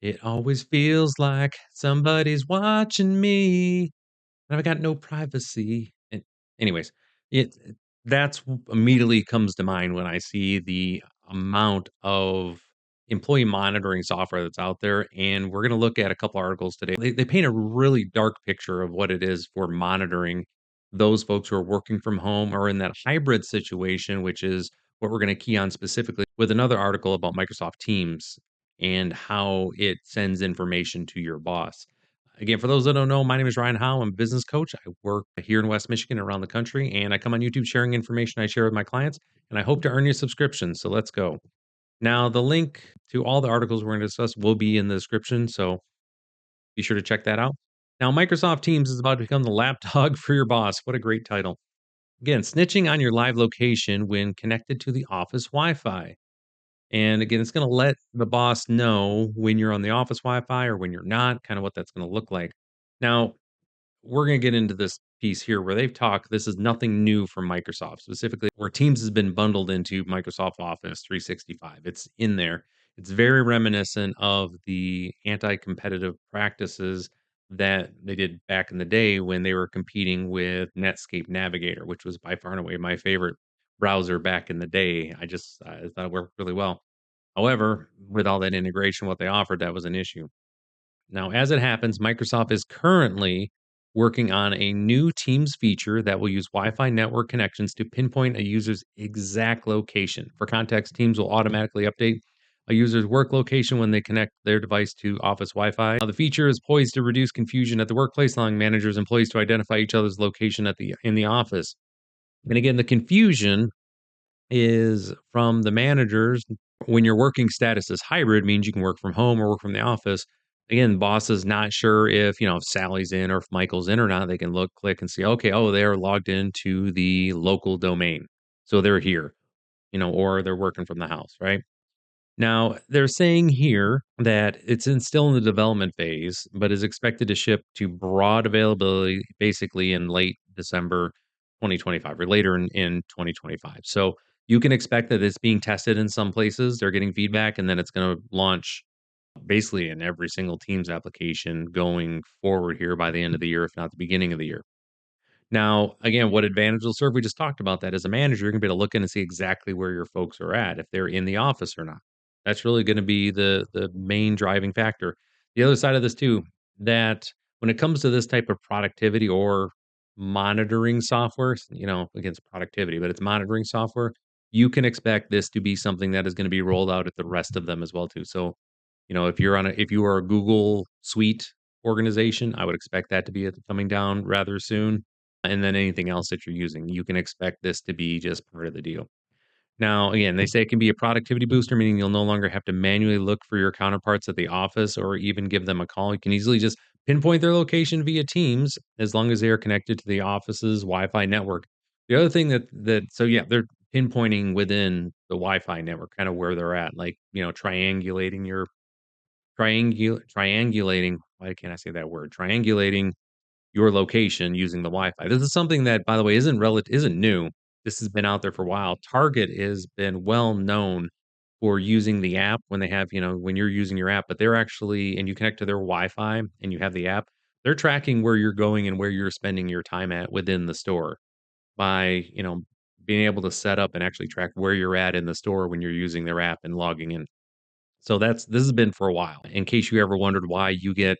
It always feels like somebody's watching me, and I've got no privacy. And anyways, it that's immediately comes to mind when I see the amount of employee monitoring software that's out there. And we're going to look at a couple articles today. They paint a really dark picture of what it is for monitoring those folks who are working from home or in that hybrid situation, which is what we're going to key on specifically with another article about Microsoft Teams and how it sends information to your boss. Again, for those that don't know, my name is Ryan Howe. I'm a business coach. I work here in West Michigan and around the country, and I come on YouTube sharing information I share with my clients, and I hope to earn you a subscription. So let's go. Now, the link to all the articles we're going to discuss will be in the description, so be sure to check that out. Now, Microsoft Teams is about to become the lapdog for your boss. What a great title. Again, snitching on your live location when connected to the office Wi Fi. And again, it's going to let the boss know when you're on the office Wi Fi or when you're not, kind of what that's going to look like. Now, we're going to get into this piece here where they've talked. This is nothing new from Microsoft, specifically where Teams has been bundled into Microsoft Office 365. It's in there. It's very reminiscent of the anti competitive practices that they did back in the day when they were competing with Netscape Navigator, which was by far and away my favorite browser back in the day. I thought it worked really well. However, with all that integration, what they offered, that was an issue. Now, as it happens, Microsoft is currently working on a new Teams feature that will use Wi Fi network connections to pinpoint a user's exact location. For context, Teams will automatically update a user's work location when they connect their device to Office Wi Fi. Now, the feature is poised to reduce confusion at the workplace, allowing managers and employees to identify each other's location in the office. And again, the confusion is from the managers. When your working status is hybrid, means you can work from home or work from the office. Again, boss is not sure if Sally's in or if Michael's in or not. They can look, click, and see, okay, oh, they're logged into the local domain. So they're here, or they're working from the house, right? Now, they're saying here that still in the development phase, but is expected to ship to broad availability basically in late December 2025 or later in 2025. So you can expect that it's being tested in some places. They're getting feedback, and then it's going to launch basically in every single Teams application going forward here by the end of the year, if not the beginning of the year. Now, again, what advantage will serve? We just talked about that. As a manager, you're gonna be able to look in and see exactly where your folks are at, if they're in the office or not. That's really gonna be the main driving factor. The other side of this too, that when it comes to this type of productivity or monitoring software, against productivity, but it's monitoring software, you can expect this to be something that is gonna be rolled out at the rest of them as well too. So, if you are a Google Suite organization, I would expect that to be coming down rather soon, and then anything else that you're using, you can expect this to be just part of the deal. Now, again, they say it can be a productivity booster, meaning you'll no longer have to manually look for your counterparts at the office or even give them a call. You can easily just pinpoint their location via Teams as long as they are connected to the office's Wi-Fi network. The other thing so yeah, they're pinpointing within the Wi-Fi network, kind of where they're at, like, triangulating. Why can't I say that word? Triangulating your location using the Wi-Fi. This is something that, by the way, isn't new. This has been out there for a while. Target has been well known for using the app when when you're using your app, but they're actually and you connect to their Wi-Fi and you have the app, they're tracking where you're going and where you're spending your time at within the store by being able to set up and actually track where you're at in the store when you're using their app and logging in. So this has been for a while. In case you ever wondered why you get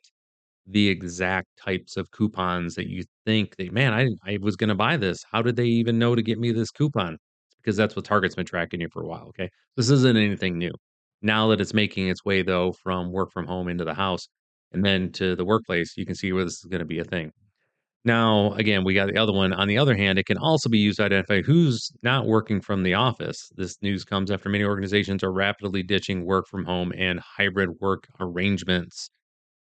the exact types of coupons that you think that, "Man, I was gonna buy this. How did they even know to get me this coupon?" It's because that's what Target's been tracking you for a while, okay? This isn't anything new. Now that it's making its way, though, from work from home into the house and then to the workplace, you can see where this is gonna be a thing. Now, again, we got the other one. On the other hand, it can also be used to identify who's not working from the office. This news comes after many organizations are rapidly ditching work from home and hybrid work arrangements.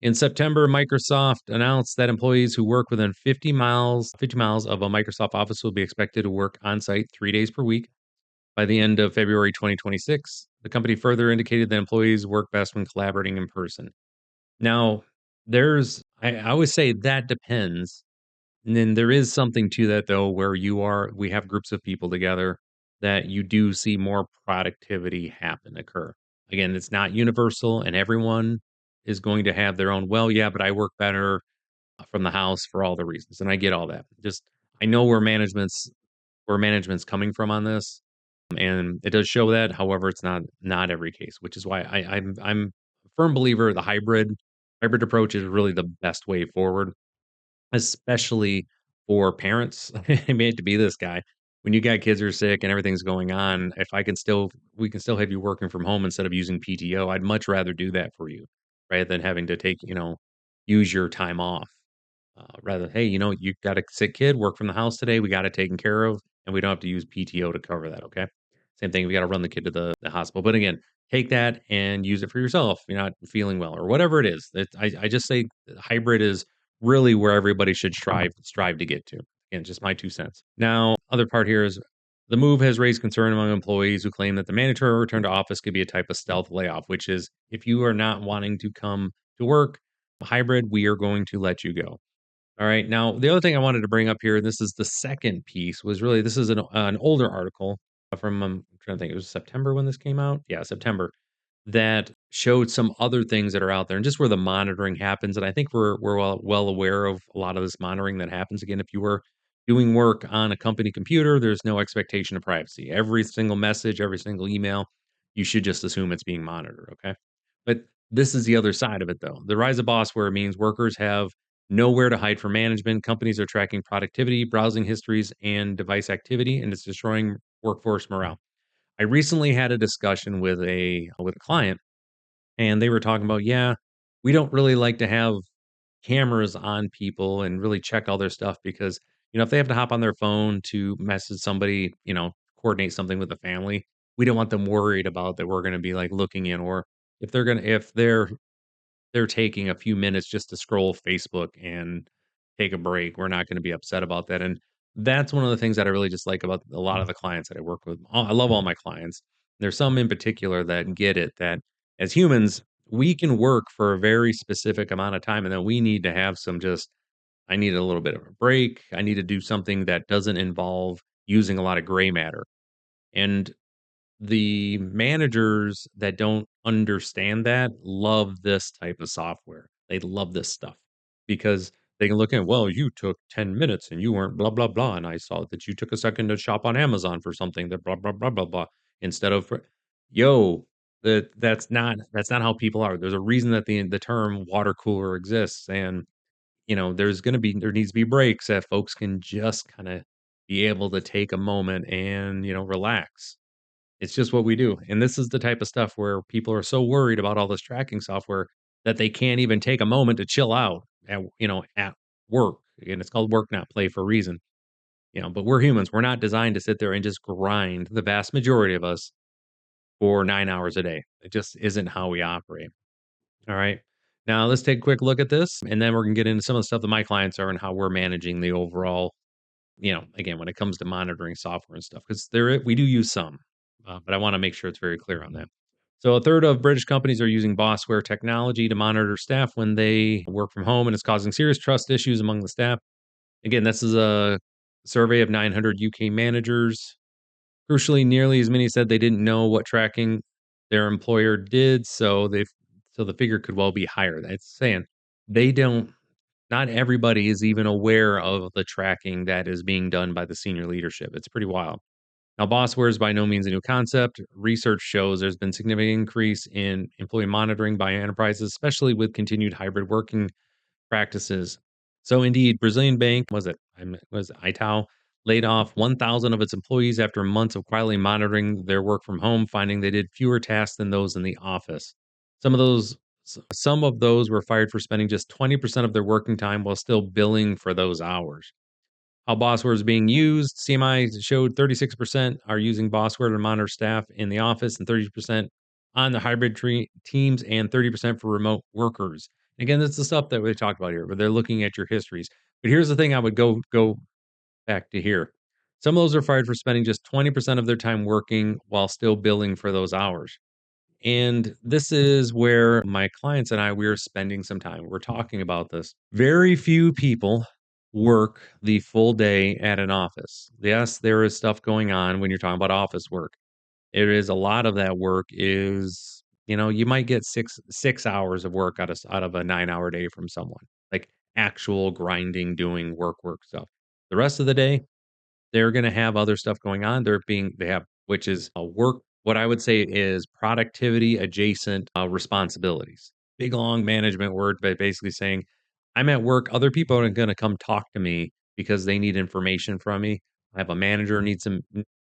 In September, Microsoft announced that employees who work within 50 miles of a Microsoft office will be expected to work on site 3 days per week by the end of February 2026. The company further indicated that employees work best when collaborating in person. Now, I always say that depends. And then there is something to that though, where we have groups of people together that you do see more productivity occur. Again, it's not universal and everyone is going to have their own, well, yeah, but I work better from the house for all the reasons. And I get all that. Just I know where management's coming from on this, and it does show that. However, it's not every case, which is why I'm a firm believer the hybrid approach is really the best way forward, especially for parents. I made to be this guy. When you got kids who are sick and everything's going on, if I can still we can still have you working from home instead of using PTO, I'd much rather do that for you, rather than having to use your time off. Rather, hey, you got a sick kid, work from the house today. We got it taken care of, and we don't have to use PTO to cover that. Okay. Same thing. We got to run the kid to the hospital. But again, take that and use it for yourself. You're not feeling well or whatever it is. I just say hybrid is really where everybody should strive to get to. Again, just my 2 cents. Now, other part here is the move has raised concern among employees who claim that the mandatory return to office could be a type of stealth layoff, which is if you are not wanting to come to work, hybrid, we are going to let you go. All right. Now, the other thing I wanted to bring up here, this is the second piece, was really this is an older article from I'm trying to think, it was September when this came out. Yeah, September, that showed some other things that are out there and just where the monitoring happens. And I think we're well aware of a lot of this monitoring that happens. Again, if you were doing work on a company computer, there's no expectation of privacy. Every single message, every single email, you should just assume it's being monitored. Okay. But this is the other side of it, though. The rise of bossware means workers have nowhere to hide from management. Companies are tracking productivity, browsing histories, and device activity, and it's destroying workforce morale. I recently had a discussion with a client, and they were talking about, yeah, we don't really like to have cameras on people and really check all their stuff because if they have to hop on their phone to message somebody, coordinate something with the family, we don't want them worried about that we're going to be like looking in, or if they're taking a few minutes just to scroll Facebook and take a break. We're not gonna be upset about that, and that's one of the things that I really just like about a lot of the clients that I work with. I love all my clients. There's some in particular that get it, that as humans, we can work for a very specific amount of time, and then we need to have some just I need a little bit of a break. I need to do something that doesn't involve using a lot of gray matter, and the managers that don't understand that love this type of software. They love this stuff because they can look at, well, you took 10 minutes and you weren't blah, blah, blah. And I saw that you took a second to shop on Amazon for something that blah, blah, blah, blah, blah. Instead of, yo, that's not how people are. There's a reason that the term water cooler exists. And, there needs to be breaks that folks can just kind of be able to take a moment and, relax. It's just what we do, and this is the type of stuff where people are so worried about all this tracking software that they can't even take a moment to chill out at work. Again, it's called work, not play for a reason, but we're humans. We're not designed to sit there and just grind, the vast majority of us, for 9 hours a day. It just isn't how we operate, all right? Now, let's take a quick look at this, and then we're gonna get into some of the stuff that my clients are and how we're managing the overall again, when it comes to monitoring software and stuff, because we do use some, but I want to make sure it's very clear on that. So, a third of British companies are using bossware technology to monitor staff when they work from home, and it's causing serious trust issues among the staff. Again, this is a survey of 900 UK managers. Crucially, nearly as many said they didn't know what tracking their employer did, so the figure could well be higher. That's saying they don't not everybody is even aware of the tracking that is being done by the senior leadership. It's pretty wild. Now, bossware is by no means a new concept. Research shows there's been significant increase in employee monitoring by enterprises, especially with continued hybrid working practices. So, indeed, Brazilian bank was Itaú laid off 1,000 of its employees after months of quietly monitoring their work from home, finding they did fewer tasks than those in the office. Some of those were fired for spending just 20% of their working time while still billing for those hours. How Bossware is being used, CMI showed 36% are using Bossware to monitor staff in the office and 30% on the hybrid teams and 30% for remote workers. Again, that's the stuff that we talked about here, where they're looking at your histories. But here's the thing I would go back to here. Some of those are fired for spending just 20% of their time working while still billing for those hours. And this is where my clients and we are spending some time. We're talking about this. Very few people work the full day at an office. Yes, there is stuff going on when you're talking about office work. It is a lot of that work is You might get 6 hours of work out of a 9-hour day from someone, like actual grinding, doing work stuff. The rest of the day, they're gonna have other stuff going on. They have which is a work what I would say is productivity adjacent, responsibilities. Big, long management word, but basically saying, "I'm at work, other people are gonna come talk to me because they need information from me. I have a manager needs some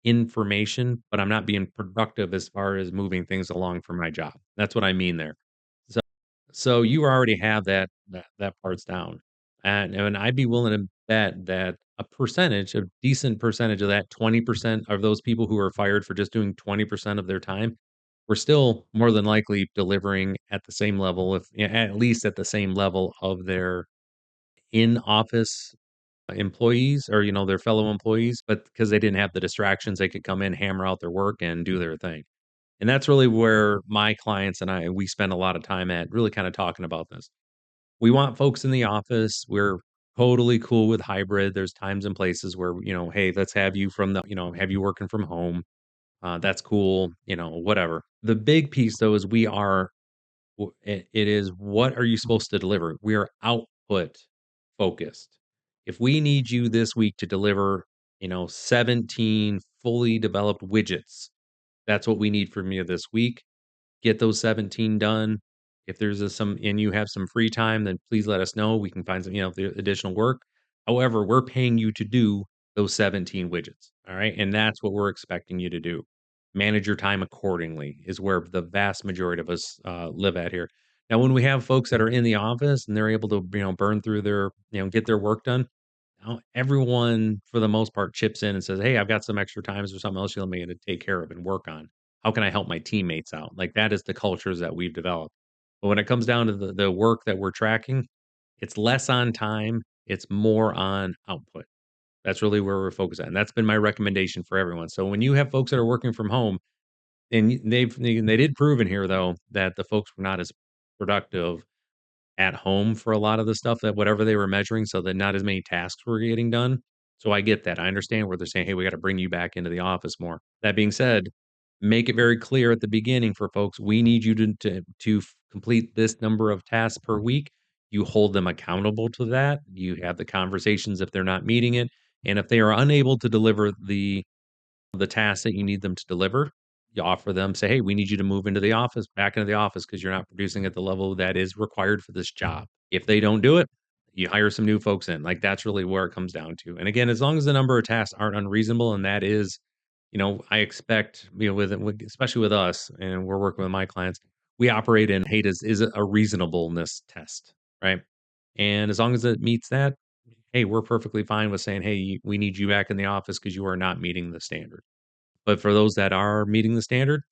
information, but I'm not being productive as far as moving things along for my job." That's what I mean there. So so you already have that part's down, and I'd be willing to bet that a decent percentage of that 20% of those people who are fired for just doing 20% of their time, were still more than likely delivering at the same level, if at least at the same level of their in-office employees or, their fellow employees, but because they didn't have the distractions, they could come in, hammer out their work, and do their thing. And that's really where my clients and we spend a lot of time at really kinda talking about this. We want folks in the office. We're totally cool with hybrid. There's times and places where, "Hey, let's have you have you working from home." That's cool, whatever. The big piece, though, is it is what are you supposed to deliver? We are output focused. If we need you this week to deliver, 17 fully developed widgets, that's what we need from you this week. Get those 17 done. If there's some and you have some free time, then please let us know. We can find some, the additional work. However, we're paying you to do those 17 widgets. All right. And that's what we're expecting you to do. Manage your time accordingly is where the vast majority of us live at here. Now, when we have folks that are in the office and they're able to, burn through get their work done, everyone, for the most part, chips in and says, "Hey, I've got some extra times or something else you want me to take care of and work on. How can I help my teammates out?" Like, that is the cultures that we've developed. But when it comes down to the work that we're tracking, it's less on time, it's more on output. That's really where we're focused on. That's been my recommendation for everyone. So when you have folks that are working from home, and they did prove in here, though, that the folks were not as productive at home for a lot of the stuff that whatever they were measuring, so that not as many tasks were getting done. So I get that. I understand where they're saying, "Hey, we gotta bring you back into the office more." That being said, make it very clear at the beginning for folks, we need you to complete this number of tasks per week. You hold them accountable to that. You have the conversations if they're not meeting it, and if they are unable to deliver the tasks that you need them to deliver, you offer them, say, "Hey, we need you to move into the office, back into the office because you're not producing at the level that is required for this job." If they don't do it, you hire some new folks in. Like, that's really where it comes down to. And again, as long as the number of tasks aren't unreasonable, and that is, I expect, especially with us, and we're working with my clients, we operate in, hey, is it a reasonableness test, right? And as long as it meets that, hey, we're perfectly fine with saying, "Hey, we need you back in the office because you are not meeting the standard." But for those that are meeting the standard,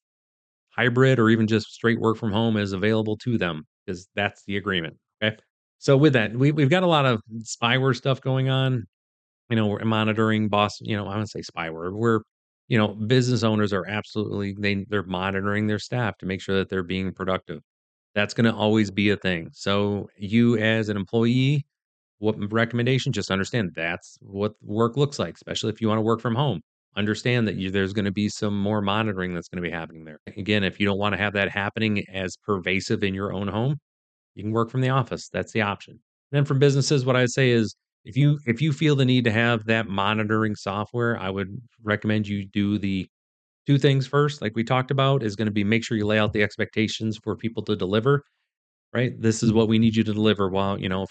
hybrid or even just straight work from home is available to them because that's the agreement. Okay. So with that, we've got a lot of spyware stuff going on. We're monitoring I wouldn't say spyware. Business owners are absolutely they're monitoring their staff to make sure that they're being productive. That's going to always be a thing. So you as an employee, what recommendation? Just understand that's what work looks like, especially if you wanna work from home. Understand that there's gonna be some more monitoring that's gonna be happening there. Again, if you don't wanna have that happening as pervasive in your own home, you can work from the office. That's the option. Then from businesses, what I'd say is if you feel the need to have that monitoring software, I would recommend you do the 2 things first, like we talked about, is gonna be make sure you lay out the expectations for people to deliver. Right? This is what we need you to deliver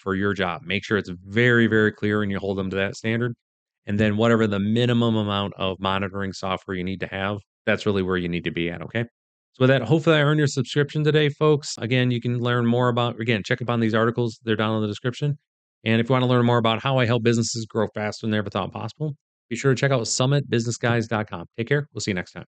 for your job. Make sure it's very, very clear and you hold them to that standard. And then whatever the minimum amount of monitoring software you need to have, that's really where you need to be at. Okay. So with that, hopefully I earned your subscription today, folks. Again, you can learn more again, check upon these articles. They're down in the description. And if you want to learn more about how I help businesses grow faster than they ever thought possible, be sure to check out summitbusinessguys.com. Take care. We'll see you next time.